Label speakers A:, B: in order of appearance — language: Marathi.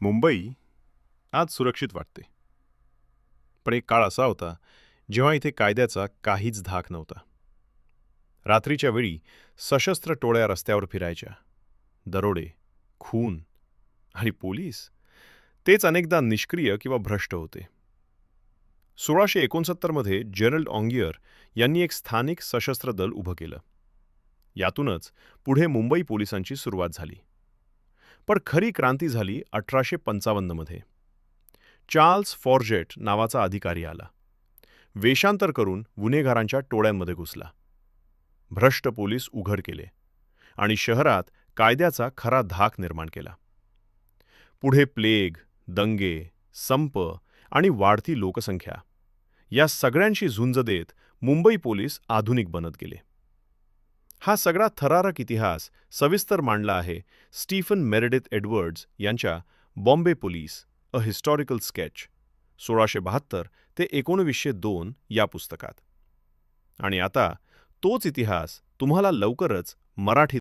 A: मुंबई आज सुरक्षित वाटते. पण एक काळ असा होता जेव्हा इथे कायद्याचा काहीच धाक नव्हता. रात्रीच्या वेळी सशस्त्र टोळ्या रस्त्यावर फिरायच्या. दरोडे, खून आणि पोलीस तेच अनेकदा निष्क्रिय किंवा भ्रष्ट होते. 1669 मध्ये जेरल्ड ऑंगियर यांनी एक स्थानिक सशस्त्र दल उभं केलं. यातूनच पुढे मुंबई पोलिसांची सुरुवात झाली. पण खरी क्रांती झाली 1855 मध्ये. चार्ल्स फॉर्जेट नावाचा अधिकारी आला. वेषांतर करून गुन्हेगारांच्या टोळ्यांमध्ये घुसला. भ्रष्ट पोलीस उघड केले आणि शहरात कायद्याचा खरा धाक निर्माण केला. पुढे प्लेग, दंगे, संप आणि वाढती लोकसंख्या या सगळ्यांशी झुंज देत मुंबई पोलीस आधुनिक बनत गेले. हा सगळा थरारक इतिहास सविस्तर मांडला आहे स्टीफन मेरेडिथ एडवर्ड्स यांच्या बॉम्बे पोलीस अ हिस्टॉरिकल स्केच 1672 ते 1902 या पुस्तकात. आणि आता तोच इतिहास तुम्हाला लवकरच मराठीत